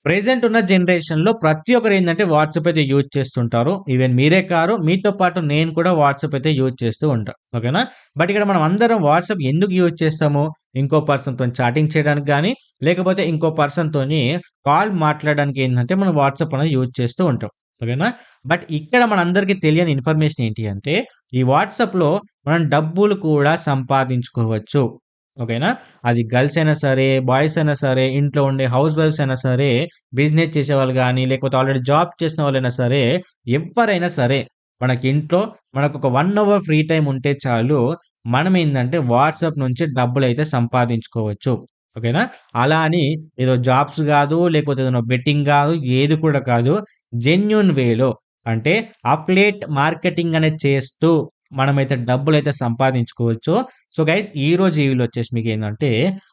Present ఉన్న జనరేషన్‌లో ప్రతి ఒక్కరు ఏందంటే వాట్సాప్ అయితే యూజ్ చేస్తుంటారు. ఈవెన్ మీరే కారు, మీతో పాటు నేను కూడా వాట్సాప్ అయితే యూజ్ చేస్తూ ఉంటా. ఓకేనా? బట్ ఇక్కడ మనం అందరం వాట్సాప్ ఎందుకు యూజ్ చేస్తాము? ఇంకో పర్సన్‌తోని చాటింగ్ చేయడానికి గానీ, లేకపోతే ఇంకో పర్సన్‌తోని కాల్ మాట్లాడడానికి ఏందంటే మనం వాట్సాప్ అనేది యూజ్ చేస్తూ ఉంటాం. ఓకేనా? బట్ ఇక్కడ మనందరికీ తెలియని ఇన్ఫర్మేషన్ ఏంటి అంటే, ఈ వాట్సాప్‌లో మనం డబ్బులు కూడా సంపాదించుకోవచ్చు. ఓకేనా? అది గర్ల్స్ అయినా సరే, బాయ్స్ అయినా సరే, ఇంట్లో ఉండే హౌస్ వైఫ్స్ అయినా సరే, బిజినెస్ చేసేవాళ్ళు గానీ, లేకపోతే ఆల్రెడీ జాబ్ చేసిన వాళ్ళైనా సరే, ఎవ్వరైనా సరే, మనకి ఇంట్లో మనకొక 1 అవర్ ఫ్రీ టైమ్ ఉంటే చాలు, మనమేందంటే వాట్సాప్ నుంచి డబ్బులైతే సంపాదించుకోవచ్చు. ఓకేనా? అలా అని ఏదో జాబ్స్ గాదు, లేకపోతే ఏదైనా బెట్టింగ్ గాదు, ఏది కూడా కాదు. జెన్యూన్ వేలో అంటే అఫిలియేట్ మార్కెటింగ్ అనేది చేస్తూ మనమైతే డబ్బులైతే సంపాదించుకోవచ్చు. సో గైస్ ఈరోజు ఈ వీడియోలో వచ్చేసి మీకేందంటే,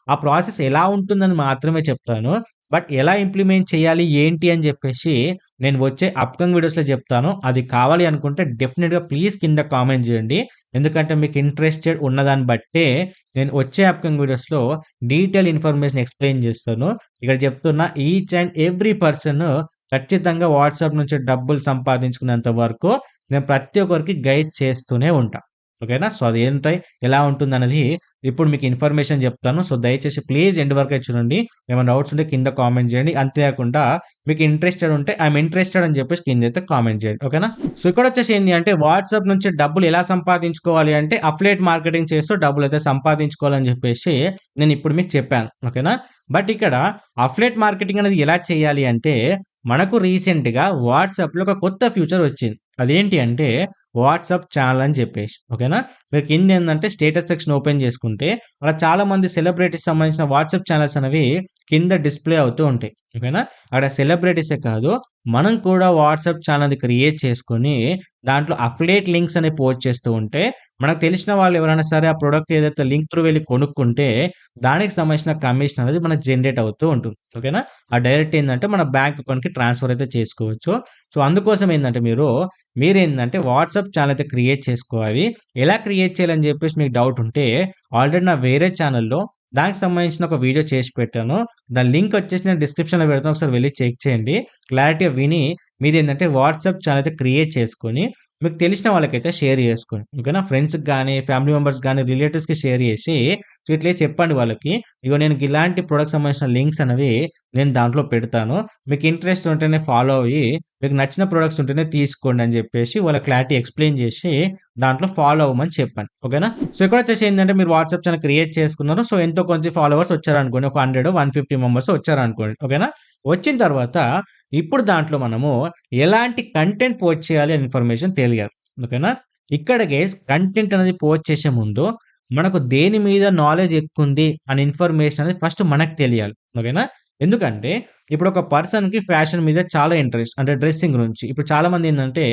ఆ ప్రాసెస్ ఎలా ఉంటుందని మాత్రమే చెప్తాను. బట్ ఎలా ఇంప్లిమెంట్ చేయాలి, ఏంటి అని జెప్పేసి నేను వచ్చే అప్‌కమింగ్ వీడియోస్‌లో జెప్తాను. అది కావాలి అనుకుంటే డెఫినిట్‌గా ప్లీజ్ కింద కామెంట్ జేయండి. ఎందుకంటే మీకు ఇంట్రెస్టెడ్ ఉన్నదాన్ని బట్టే నేను వచ్చే అప్‌కమింగ్ వీడియోస్‌లో డీటెయిల్ ఇన్ఫర్మేషన్ ఎక్స్‌ప్లెయిన్ జేస్తాను. ఇక్కడ చెప్తున్నా ఈచ్ అండ్ ఎవ్రీ పర్సన్ ఖచ్చితంగా వాట్సాప్ నుంచి డబ్బులు సంపాదించుకునేంత వరకు నేను ప్రతి ఒక్కరికి గైడ్ చేస్తూనే ఉంటా. ఓకేనా? సో, అదేంటై ఎలా ఉంటుందనేది ఇప్పుడు మీకు ఇన్ఫర్మేషన్ జెప్తాను. సో, దయచేసి ప్లీజ్ ఎండ్ వరకే చూడండి. ఏమైనా డౌట్స్ ఉంటే కింద కామెంట్ జేయండి. అంతే కాకుండా మీకు ఇంట్రెస్టెడ్ ఉంటే ఐ యామ్ ఇంట్రెస్టెడ్ అని జెప్పేసి కిందైతే కామెంట్ జేయండి. ఓకేనా? సో, ఇక్కడొచ్చేసి ఏంది అంటే వాట్సాప్ నుంచి డబ్బులు ఎలా సంపాదించుకోవాలి అంటే అఫిలియేట్ మార్కెటింగ్ చేస్తూ డబ్బులైతే సంపాదించుకోవాలని జెప్పేసి నేను ఇప్పుడు మీకు చెప్పాను. ఓకేనా? బట్ ఇక్కడ అఫిలియేట్ మార్కెటింగ్ అనేది ఎలా చేయాలి అంటే మనకు రీసెంట్‌గా వాట్సాప్‌లో ఒక కొత్త ఫీచర్ వచ్చింది. అదేంటి అంటే వాట్సాప్ ఛానెల్ అని చెప్పేసి. ఓకేనా? మీరు కిందేందంటే స్టేటస్ సెక్షన్ ఓపెన్ చేసుకుంటే అక్కడ చాలామంది సెలబ్రిటీస్ సంబంధించిన వాట్సాప్ ఛానెల్స్ అనేవి కింద డిస్‌ప్లే అవుతూ ఉంటాయి. ఓకేనా? అక్కడ సెలబ్రిటీసే కాదు, మనం కూడా వాట్సాప్ ఛానెల్ క్రియేట్ చేసుకొని దాంట్లో అఫిలియేట్ లింక్స్ అనేవి పోస్ట్ చేస్తూ ఉంటే మనకు తెలిసిన వాళ్ళు ఎవరైనా సరే ఆ ప్రొడక్ట్ ఏదైతే లింక్ త్రూ వెళ్లి కొనుక్కుంటే దానికి సంబంధించిన కమిషన్ అనేది మనకు జనరేట్ అవుతూ ఉంటుంది. ఓకేనా? ఆ డైరెక్ట్ ఏందంటే మన బ్యాంక్ అకౌంట్‌కి ట్రాన్స్‌ఫర్ అయితే చేసుకోవచ్చు. సో, అందుకోసం ఏందంటే మీరేందంటే వాట్సాప్ ఛానెల్ అయితే క్రియేట్ చేసుకోవాలి. ఎలా క్రియేట్ చేయాలని జెప్పేసి మీకు డౌట్ ఉంటే ఆల్రెడీ నా వేరే ఛానెల్‌లో దానికి సంబంధించిన ఒక వీడియో చేసి పెట్టాను. దాని లింక్ వచ్చేసి నేను డిస్క్రిప్షన్‌లో పెడతాను. ఒకసారి వెళ్లి చెక్ చేయండి. క్లారిటీగా విని మీరేందంటే వాట్సాప్ ఛానెల్ అయితే క్రియేట్ చేసుకొని మీకు తెలిసిన వాళ్ళకైతే షేర్ చేసుకోండి. ఓకేనా? ఫ్రెండ్స్‌కి గానీ, ఫ్యామిలీ మెంబర్స్ గానీ, రిలేటివ్స్‌కి షేర్ చేసి సో, ఇట్లే చెప్పండి వాళ్ళకి. ఇగో నేను ఇలాంటి ప్రొడక్ట్స్ సంబంధించిన లింక్స్ అనేవి నేను దాంట్లో పెడతాను. మీకు ఇంట్రెస్ట్ ఉంటేనే ఫాలో అయ్యి మీకు నచ్చిన ప్రొడక్ట్స్ ఉంటేనే తీసుకోండి అని జెప్పేసి వాళ్ళ క్లారిటీ ఎక్స్‌ప్లెయిన్ జేసి దాంట్లో ఫాలో అవ్వమని చెప్పండి. ఓకేనా? సో, ఇక్కడొచ్చేసి ఏందంటే మీరు వాట్సాప్ ఛానెల్ క్రియేట్ చేసుకున్నారు. సో, ఎంతో కొంత ఫాలోవర్స్ వచ్చారనుకోండి. ఒక 100, 150 మెంబర్స్ వచ్చారనుకోండి. ఓకేనా? వచ్చిన తర్వాత ఇప్పుడు దాంట్లో మనము ఎలాంటి కంటెంట్ పోస్ట్ చేయాలి అనే ఇన్ఫర్మేషన్ తెలియాలి. ఓకేనా? ఇక్కడ గైస్ కంటెంట్ అనేది పోస్ట్ చేసే ముందు మనకు దేని మీద నాలెడ్జ్ ఎక్కువుంది అనే ఇన్ఫర్మేషన్ అనేది ఫస్ట్ మనకు తెలియాలి. ఓకేనా? ఎందుకంటే ఇప్పుడు ఒక పర్సన్‌కి ఫ్యాషన్ మీద చాలా ఇంట్రెస్ట్. అంటే డ్రెస్సింగ్ గురించి. ఇప్పుడు చాలామంది ఏందంటే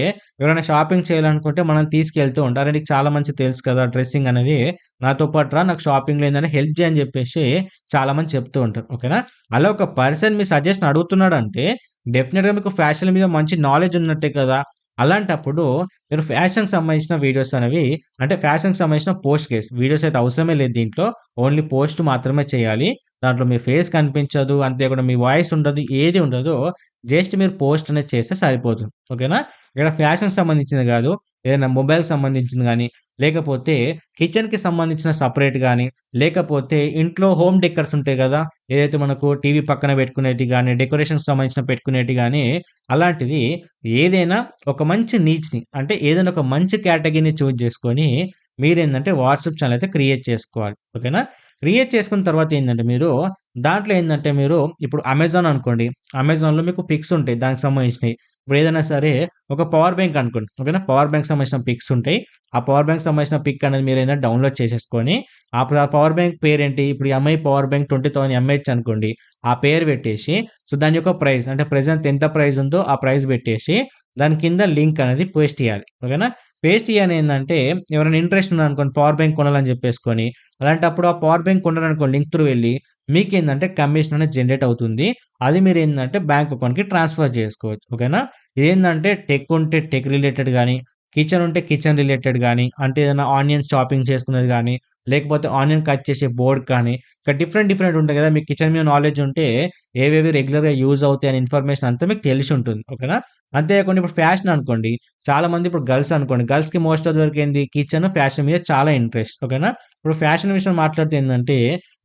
ఎవరైనా షాపింగ్ చేయాలనుకుంటే మనల్ని తీసుకెళ్తూ ఉంటారు. "అరే! నీకు చాలా మంచిగా తెలుసు కదా! డ్రెస్సింగ్ అనేది. నాతో పాటు రా నాకు షాపింగ్‌లో ఏందంటే హెల్ప్ చేయి" అని చెప్పేసి చాలామంది చెప్తూ ఉంటారు. ఓకేనా? అలా ఒక పర్సన్ మీ సజెషన్ అడుగుతున్నాడంటే డెఫినిట్‌గా మీకు ఫ్యాషన్ మీద మంచి నాలెడ్జ్ ఉన్నట్టే కదా! అలాంటప్పుడు మీరు ఫ్యాషన్‌కి సంబంధించిన వీడియోస్ అనేవి అంటే ఫ్యాషన్‌కి సంబంధించిన పోస్ట్ గైస్. వీడియోస్ అయితే అవసరమే లేదు దీంట్లో. ఓన్లీ పోస్ట్ మాత్రమే చేయాలి. దాంట్లో మీ ఫేస్ కనిపించదు. అంతేకాకుండా మీ వాయిస్ ఉండదు. ఏది ఉండదు. జస్ట్ మీరు పోస్ట్ అనేది చేస్తే సరిపోతుంది. ఓకేనా? ఇక్కడ ఫ్యాషన్‌కి సంబంధించింది కాదు. ఏదైనా మొబైల్‌కి సంబంధించింది గానీ, లేకపోతే కిచెన్‌కి సంబంధించిన సెపరేట్ గానీ, లేకపోతే ఇంట్లో హోమ్ డెకర్స్ ఉంటాయి గదా! ఏదైతే మనకు టీవీ పక్కన పెట్టుకునేటివి గానీ, డెకరేషన్‌కి సంబంధించిన పెట్టుకునేటివి గానీ, అలాంటిది ఏదైనా ఒక మంచి నీచ్‌ని అంటే ఏదైనా ఒక మంచి కేటగరీని చూజ్ చేసుకొని మీరేందంటే వాట్సాప్ ఛానెల్ అయితే క్రియేట్ చేసుకోవాలి. ఓకేనా? క్రియేట్ చేసుకున్న తర్వాత ఏందంటే దాంట్లో ఏందంటే ఇప్పుడు అమెజాన్ అనుకోండి. అమెజాన్‌లో మీకు పిక్స్ ఉంటాయి దానికి సంబంధించినయి. ఇప్పుడు ఏదైనా సరే ఒక పవర్ బ్యాంక్ అనుకోండి. ఓకేనా? పవర్ బ్యాంక్ సంబంధించిన పిక్స్ ఉంటాయి. ఆ పవర్ బ్యాంక్ సంబంధించిన పిక్ అనేది మీరేందంటే డౌన్‌లోడ్ చేసేసుకొని ఆ పవర్ బ్యాంక్ పేరేంటి? ఇప్పుడు ఎంఐ పవర్ బ్యాంక్ 20,000 ఎంఏహెచ్ అనుకోండి. ఆ పేరు పెట్టేసి సో, దాని యొక్క ప్రైస్ అంటే ప్రెజెంట్ ఎంత ప్రైస్ ఉందో ఆ ప్రైస్ పెట్టేసి దాని కింద లింక్ అనేది పేస్ట్ చేయాలి. ఓకేనా? పేస్ట్ చేయని ఏందంటే ఎవరైనా ఇంట్రెస్ట్ ఉన్నారనుకోండి పవర్ బ్యాంక్ కొనాలని చెప్పేసుకొని అలాంటప్పుడు ఆ పవర్ బ్యాంక్ కొన్నారనుకోండి లింక్ త్రూ వెళ్లి మీకేందంటే కమిషన్ అనేది జనరేట్ అవుతుంది. అది మీరేందంటే బ్యాంక్ అకౌంట్‌కి ట్రాన్స్‌ఫర్ చేసుకోవచ్చు. ఓకేనా? ఇదేందంటే టెక్ ఉంటే టెక్ రిలేటెడ్ గానీ, కిచెన్ ఉంటే కిచెన్ రిలేటెడ్ గానీ, అంటే ఏదైనా ఆనియన్స్ చాపింగ్ చేసుకునేది గానీ, లేకపోతే ఆనియన్ కట్ చేసే బోర్డ్ కానీ, ఇంకా డిఫరెంట్ ఉంటాయి కదా! మీకు కిచెన్ మీద నాలెడ్జ్ ఉంటే ఏవేవి రెగ్యులర్‌గా యూజ్ అవుతాయి అనే ఇన్ఫర్మేషన్ అంతా మీకు తెలిసి ఉంటుంది. ఓకేనా? అంతేకాకుండా ఇప్పుడు ఫ్యాషన్ అనుకోండి. చాలామంది ఇప్పుడు గర్ల్స్ అనుకోండి. గర్ల్స్‌కి మోస్ట్ ఆఫ్ ది వరకు ఏంది కిచెన్, ఫ్యాషన్ మీద చాలా ఇంట్రెస్ట్. ఓకేనా? ఇప్పుడు ఫ్యాషన్ విషయం మాట్లాడితే ఏందంటే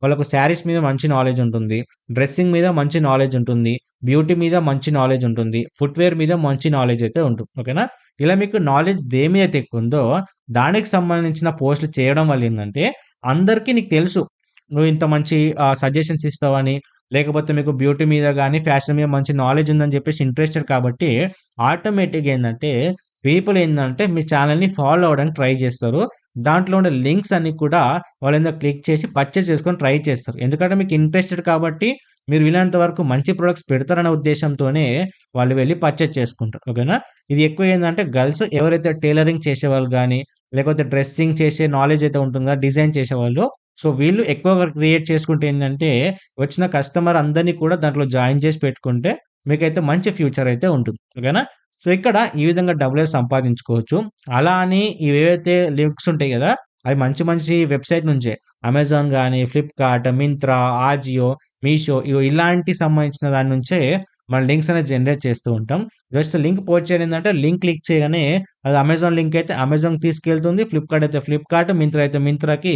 వాళ్ళకు శారీస్ మీద మంచి నాలెడ్జ్ ఉంటుంది. డ్రెస్సింగ్ మీద మంచి నాలెడ్జ్ ఉంటుంది. బ్యూటీ మీద మంచి నాలెడ్జ్ ఉంటుంది. ఫుట్‌వేర్ మీద మంచి నాలెడ్జ్ అయితే ఉంటుంది. ఓకేనా? ఇలా మీకు నాలెడ్జ్ దేని మీద అయితే ఎక్కువుందో దానికి సంబంధించిన పోస్ట్‌లు చేయడం వల్ల ఏందంటే అందరికీ నీకు తెలుసు. నువ్వు ఇంత మంచి సజెషన్స్ ఇస్తావని, లేకపోతే మీకు బ్యూటీ మీద గాని, ఫ్యాషన్ మీద మంచి నాలెడ్జ్ ఉందని చెప్పేసి ఇంట్రెస్టెడ్ కాబట్టి ఆటోమేటిక్‌గా ఏందంటే పీపుల్ ఏందంటే మీ ఛానెల్‌ని ఫాలో అవ్వడానికి ట్రై చేస్తారు. దాంట్లో ఉండే లింక్స్ అన్ని కూడా వాళ్ళేందో క్లిక్ చేసి పర్చేస్ చేసుకొని ట్రై చేస్తారు. ఎందుకంటే మీకు ఇంట్రెస్టెడ్ కాబట్టి మీరు వీలైనంత వరకు మంచి ప్రొడక్ట్స్ పెడతారనే ఉద్దేశ్యంతోనే వాళ్ళు వెళ్లి పర్చేస్ చేసుకుంటారు. ఓకేనా? ఇది ఎక్కువ ఏందంటే గర్ల్స్ ఎవరైతే టైలరింగ్ చేసేవాళ్ళు గాని, లేకపోతే డ్రెస్సింగ్ చేసే నాలెడ్జ్ అయితే ఉంటుందో డిజైన్ చేసేవాళ్ళు. సో, వీళ్ళు ఎక్కువగా క్రియేట్ చేసుకుంటే ఏందంటే వచ్చిన కస్టమర్ అందరిని కూడా దాంట్లో జాయిన్ చేసి పెట్టుకుంటే మీకైతే మంచి ఫ్యూచర్ అయితే ఉంటుంది. ఓకేనా? సో, ఇక్కడ ఈ విధంగా డబ్బులైతే సంపాదించుకోవచ్చు. అలా అని ఇవేవైతే లింక్స్ ఉంటాయి గదా! అవి మంచి వెబ్‌సైట్ నుంచే. అమెజాన్ గాని, ఫ్లిప్‌కార్ట్, మింత్రా, ఆజియో, మీషో ఇలాంటి సంబంధించిన దాని నుంచే మనం లింక్స్ అనేది జనరేట్ చేస్తూ ఉంటాం. జస్ట్ లింక్ పోస్ట్ చేయడం ఏందంటే లింక్ క్లిక్ చేయగానే అది అమెజాన్ లింక్ అయితే అమెజాన్‌కి తీసుకెళ్తుంది. ఫ్లిప్‌కార్ట్ అయితే ఫ్లిప్‌కార్ట్, మింత్రా అయితే మింత్రాకి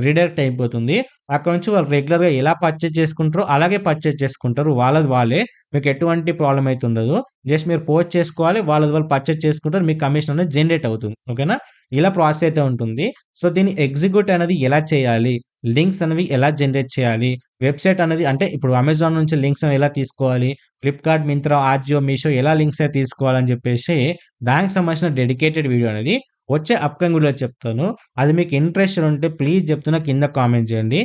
రీడైరెక్ట్ అయిపోతుంది. అక్కడ నుంచి వాళ్ళు రెగ్యులర్‌గా ఎలా పర్చేజ్ చేసుకుంటారో అలాగే పర్చేజ్ చేసుకుంటారు. వాళ్ళది వాళ్ళే. మీకు ఎటువంటి ప్రాబ్లమ్ అయితే ఉండదు. జస్ట్ మీరు పోస్ట్ చేసుకోవాలి. వాళ్ళది వాళ్ళు పర్చేజ్ చేసుకుంటారు. మీకు కమిషన్ అనేది జనరేట్ అవుతుంది. ఓకేనా? ఇలా ప్రాసెస్ అయితే ఉంటుంది. సో, దీన్ని ఎగ్జిక్యూట్ అనేది ఎలా చేయాలి? లింక్స్ అనేవి ఎలా జనరేట్ చేయాలి? వెబ్‌సైట్ అనేది అంటే ఇప్పుడు అమెజాన్ నుంచి లింక్స్ అనేవి ఎలా తీసుకోవాలి? ఫ్లిప్‌కార్ట్, మింత్రా, ఆజియో, మీషో ఎలా లింక్స్ అయితే తీసుకోవాలని చెప్పేసి దానికి సంబంధించిన డెడికేటెడ్ వీడియో అనేది వచ్చే అప్‌కమింగ్ వీడియోలో చెప్తాను. అది మీకు ఇంట్రెస్టెడ్ ఉంటే ప్లీజ్ చెప్తున్నా కింద కామెంట్ చేయండి.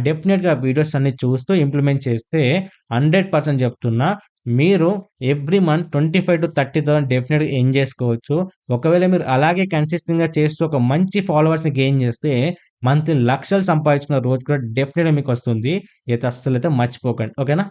డెఫినిట్‌గా వీడియోస్ అన్ని చూస్తూ ఇంప్లిమెంట్ చేస్తే 100% చెప్తున్నా మీరు ఎవ్రీ మంత్ 25,000-30,000 డెఫినిట్‌గా ఎర్న్ చేసుకోవచ్చు. ఒకవేళ మీరు అలాగే కన్సిస్టెంట్‌గా చేస్తూ ఒక మంచి ఫాలోవర్స్‌ని గెయిన్ చేస్తే మంత్లీ లక్షలు సంపాదించుకున్న రోజు కూడా డెఫినిట్‌గా మీకొస్తుంది. ఇది అస్సలైతే మర్చిపోకండి. ఓకేనా?